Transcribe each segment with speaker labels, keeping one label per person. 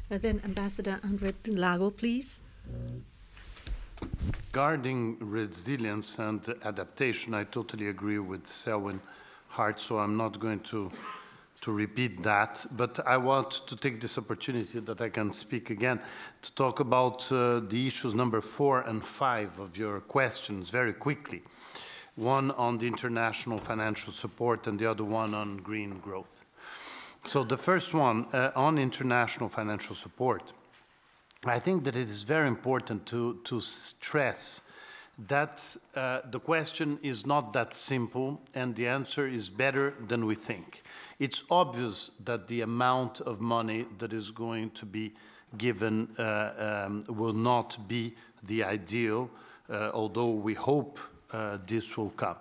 Speaker 1: Then Ambassador Andre Lago, please.
Speaker 2: Regarding resilience and adaptation, I totally agree with Selwyn Hart, so I'm not going to repeat that, but I want to take this opportunity that I can speak again to talk about the issues number 4 and 5 of your questions very quickly. One on the international financial support and the other one on green growth. So the first one on international financial support, I think that it is very important to stress that the question is not that simple and the answer is better than we think. It's obvious that the amount of money that is going to be given will not be the ideal, although we hope this will come.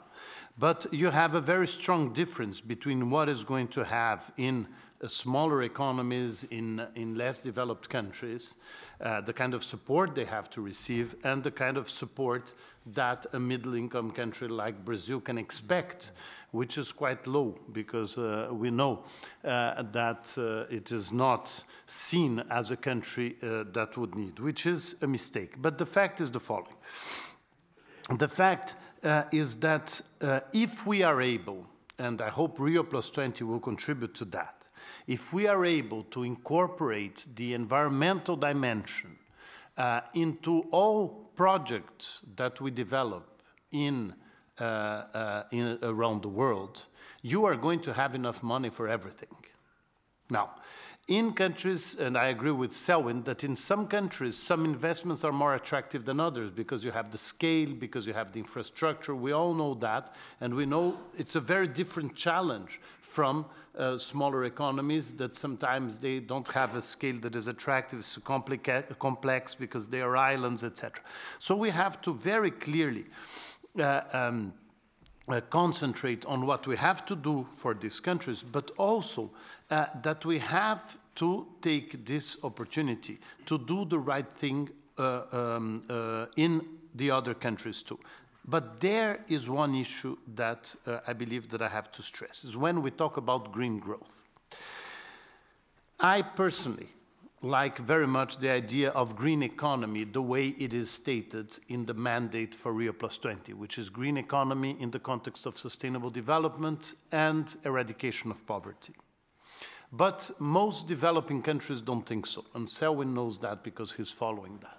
Speaker 2: But you have a very strong difference between what is going to have in smaller economies, in less developed countries, the kind of support they have to receive, and the kind of support that a middle-income country like Brazil can expect, which is quite low, because we know that it is not seen as a country that would need, which is a mistake. But the fact is the following. The fact is that if we are able, and I hope Rio+20 will contribute to that, if we are able to incorporate the environmental dimension into all projects that we develop around the world, you are going to have enough money for everything. Now, in countries, and I agree with Selwyn, that in some countries, some investments are more attractive than others because you have the scale, because you have the infrastructure. We all know that, and we know it's a very different challenge from smaller economies that sometimes they don't have a scale that is attractive, it's complex because they are islands, etc. So we have to very clearly concentrate on what we have to do for these countries, but also that we have to take this opportunity to do the right thing in the other countries too. But there is one issue that I believe that I have to stress, is when we talk about green growth. I personally like very much the idea of green economy, the way it is stated in the mandate for Rio+20, which is green economy in the context of sustainable development and eradication of poverty. But most developing countries don't think so, and Selwyn knows that because he's following that.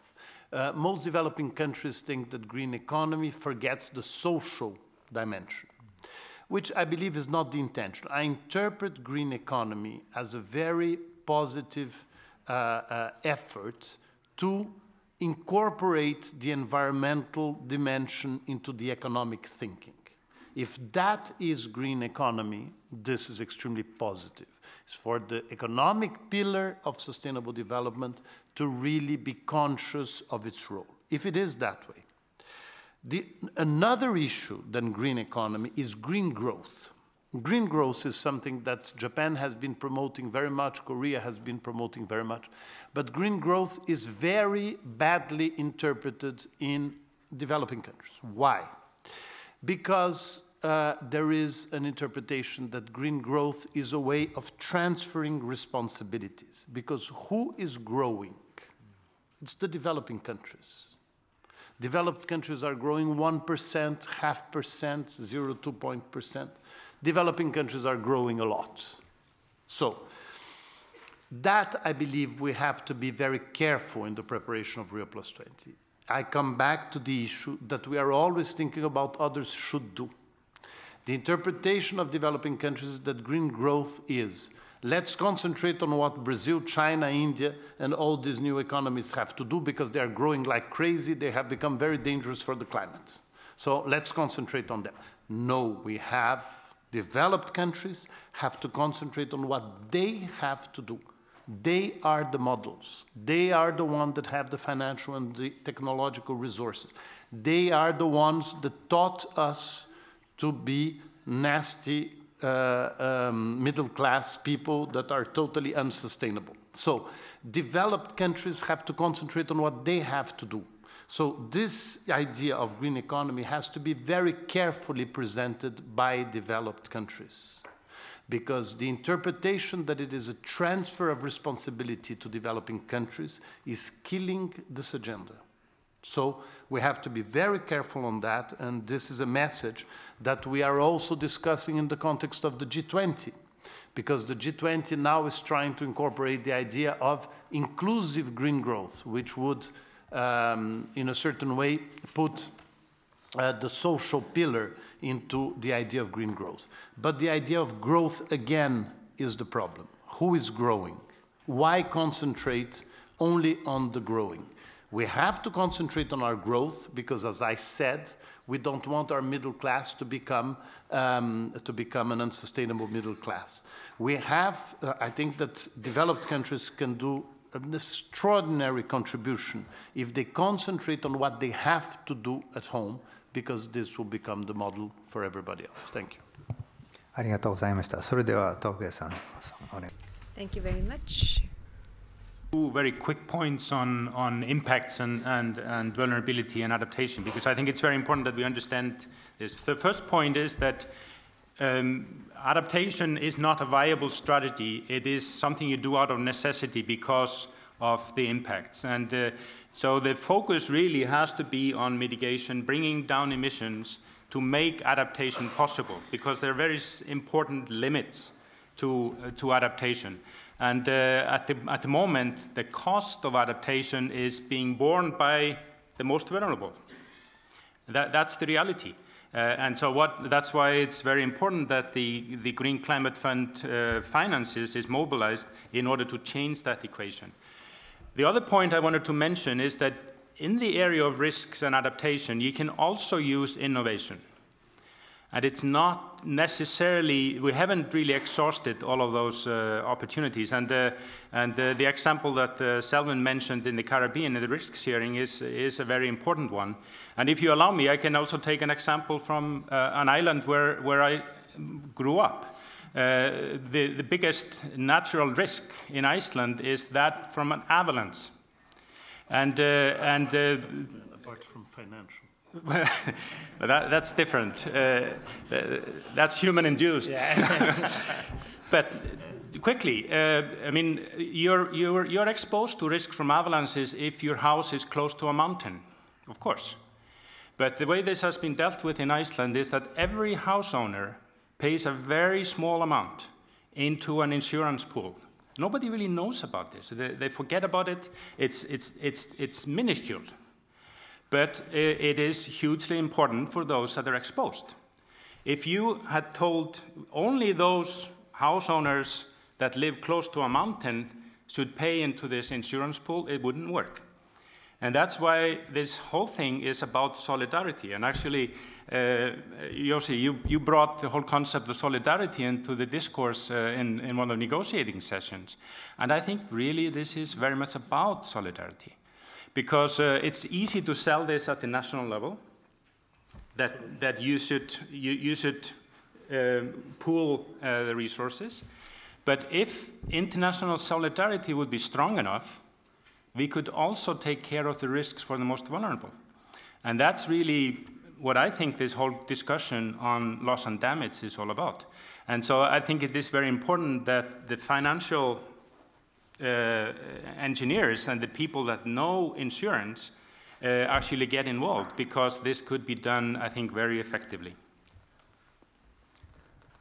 Speaker 2: Most developing countries think that green economy forgets the social dimension, which I believe is not the intention. I interpret green economy as a very positive effort to incorporate the environmental dimension into the economic thinking. If that is green economy, this is extremely positive. It's for the economic pillar of sustainable development to really be conscious of its role, if it is that way. Another issue than green economy is green growth. Green growth is something that Japan has been promoting very much, Korea has been promoting very much, but green growth is very badly interpreted in developing countries. Why? Because there is an interpretation that green growth is a way of transferring responsibilities, because who is growing? It's the developing countries. Developed countries are growing 1%, 0.5%, 0.2%. Developing countries are growing a lot. So that, I believe, we have to be very careful in the preparation of Rio+20. I come back to the issue that we are always thinking about others should do. The interpretation of developing countries is that green growth is, let's concentrate on what Brazil, China, India, and all these new economies have to do because they are growing like crazy. They have become very dangerous for the climate. So let's concentrate on them. No, we have developed countries have to concentrate on what they have to do. They are the models. They are the ones that have the financial and the technological resources. They are the ones that taught us to be nasty middle-class people that are totally unsustainable. So developed countries have to concentrate on what they have to do. So this idea of green economy has to be very carefully presented by developed countries. because the interpretation that it is a transfer of responsibility to developing countries is killing this agenda. So we have to be very careful on that, and this is a message that we are also discussing in the context of the G20, because the G20 now is trying to incorporate the idea of inclusive green growth, which would, in a certain way, put the social pillar into the idea of green growth. But the idea of growth, again, is the problem. Who is growing? Why concentrate only on the growing? We have to concentrate on our growth because, as I said, we don't want our middle class to become an unsustainable middle class. We have, I think that developed countries can do an extraordinary contribution if they concentrate on what they have to do at home, because this will become the model for everybody else. Thank you.
Speaker 3: ありがとうございました。それでは東慶さん、お願い。
Speaker 1: Thank you very much.
Speaker 4: Two very quick points on impacts and vulnerability and adaptation, because I think it's very important that we understand this. The first point is that adaptation is not a viable strategy. It is something you do out of necessity because of the impacts. And so the focus really has to be on mitigation, bringing down emissions to make adaptation possible, because there are very important limits to adaptation. And at the moment, the cost of adaptation is being borne by the most vulnerable. That's the reality. And so that's why it's very important that the Green Climate Fund finances is mobilized in order to change that equation. The other point I wanted to mention is that in the area of risks and adaptation, you can also use innovation. And it's not necessarily, we haven't really exhausted all of those opportunities. And the example that Selwyn mentioned in the Caribbean, in the risk sharing, is a very important one. And if you allow me, I can also take an example from an island where I grew up. The biggest natural risk in Iceland is that from an avalanche.
Speaker 2: Apart from financial.
Speaker 4: That's different. That's human-induced. Yeah. But quickly, I mean, you're exposed to risk from avalanches if your house is close to a mountain, of course. But the way this has been dealt with in Iceland is that every house owner pays a very small amount into an insurance pool. Nobody really knows about this. They forget about it. It's minuscule. But it is hugely important for those that are exposed. If you had told only those house owners that live close to a mountain should pay into this insurance pool, it wouldn't work. And that's why this whole thing is about solidarity. And actually, Yossi, you brought the whole concept of solidarity into the discourse in one of the negotiating sessions. And I think really this is very much about solidarity. Because it's easy to sell this at the national level, that you should pool the resources. But if international solidarity would be strong enough, we could also take care of the risks for the most vulnerable. And that's really what I think this whole discussion on loss and damage is all about. And so I think it is very important that the financial engineers and the people that know insurance actually get involved, because this could be done, I think, very effectively.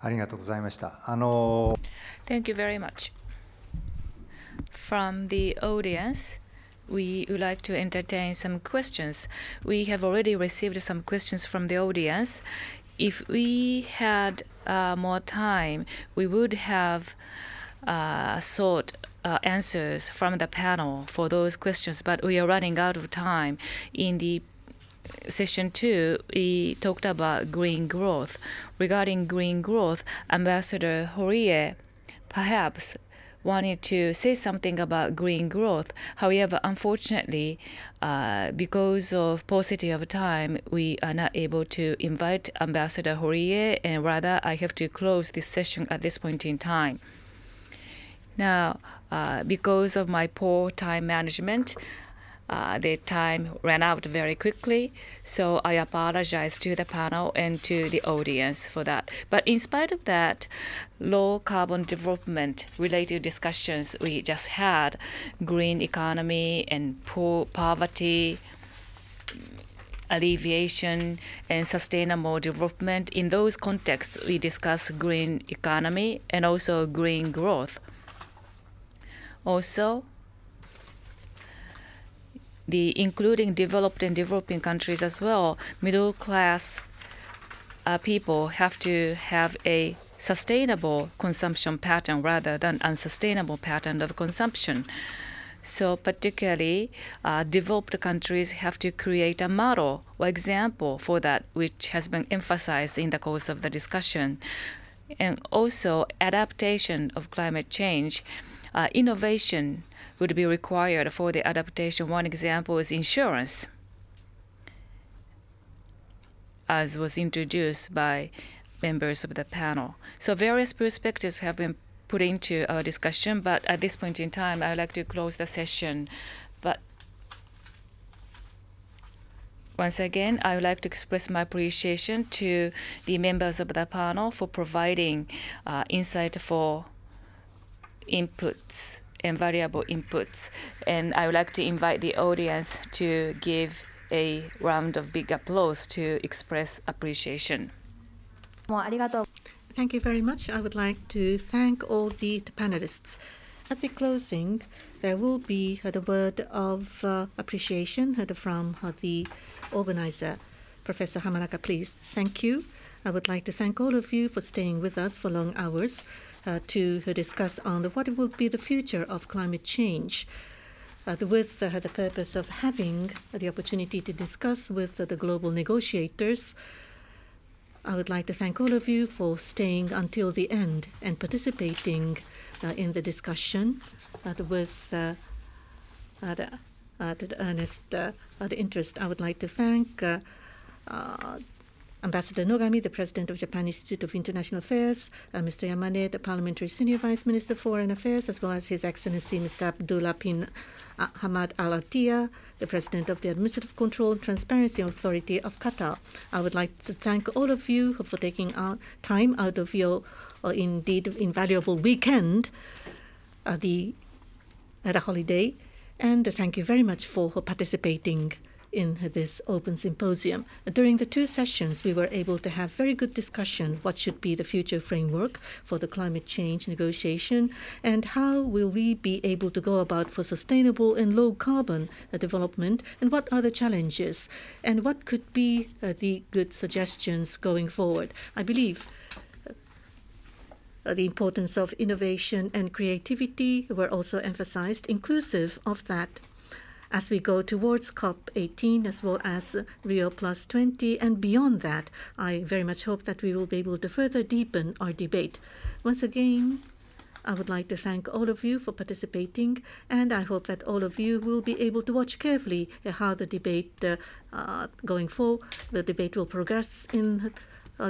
Speaker 3: ありがとうございました。
Speaker 5: Thank you very much. From the audience, we would like to entertain some questions. We have already received some questions from the audience. If we had more time, we would have sought answers from the panel for those questions, but we are running out of time. In the Session 2, we talked about green growth. Regarding green growth, Ambassador Horie perhaps wanted to say something about green growth. However, unfortunately, because of paucity of time, we are not able to invite Ambassador Horie, and rather I have to close this session at this point in time. Now, because of my poor time management, the time ran out very quickly, so I apologize to the panel and to the audience for that. But in spite of that, low carbon development related discussions we just had, green economy and poverty, alleviation and sustainable development. In those contexts, we discuss green economy and also green growth. Also, including developed and developing countries as well, middle class people have to have a sustainable consumption pattern rather than unsustainable pattern of consumption. So particularly, developed countries have to create a model or example for that, which has been emphasized in the course of the discussion. And also, adaptation of climate change. Innovation would be required for the adaptation. One example is insurance, as was introduced by members of the panel. So various perspectives have been put into our discussion, but at this point in time, I would like to close the session. But once again, I would like to express my appreciation to the members of the panel for providing insightful inputs and valuable inputs. And I would like to invite the audience to give a round of big applause to express appreciation.
Speaker 1: Thank you very much. I would like to thank all the panelists. At the closing, there will be the word of appreciation from the organizer. Professor Hamanaka, please. Thank you. I would like to thank all of you for staying with us for long hours to discuss on what will be the future of climate change. With the purpose of having the opportunity to discuss with the global negotiators, I would like to thank all of you for staying until the end and participating in the discussion with the earnest interest. I would like to thank Ambassador Nogami, the President of Japan Institute of International Affairs, Mr. Yamane, the Parliamentary Senior Vice Minister for Foreign Affairs, as well as His Excellency Mr. Abdullah bin Hamad Al Attiyah, the President of the Administrative Control and Transparency Authority of Qatar. I would like to thank all of you for taking time out of your indeed invaluable weekend, the holiday, and thank you very much for participating in this open symposium. During the two sessions, we were able to have very good discussion what should be the future framework for the climate change negotiation and how will we be able to go about for sustainable and low carbon development, and what are the challenges and what could be the good suggestions going forward. I believe the importance of innovation and creativity were also emphasized, inclusive of that as we go towards COP18 as well as Rio +20 and beyond that. I very much hope that we will be able to further deepen our debate. Once again, I would like to thank all of you for participating, and I hope that all of you will be able to watch carefully how the debate going forward. The debate will progress in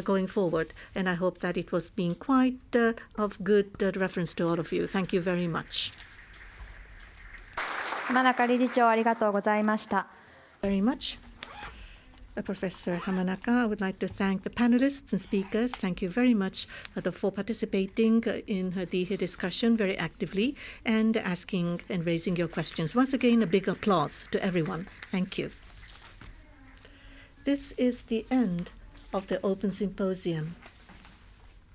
Speaker 1: going forward, and I hope that it was being quite of good reference to all of you. Thank you very much.
Speaker 6: 浜中理事長ありがとうございました。
Speaker 1: Very much. Professor Hamanaka, I would like to thank the panelists and speakers. Thank you very much for participating in the discussion very actively and asking and raising your questions. Once again, a big applause to everyone. Thank you. This is the end of the Open Symposium.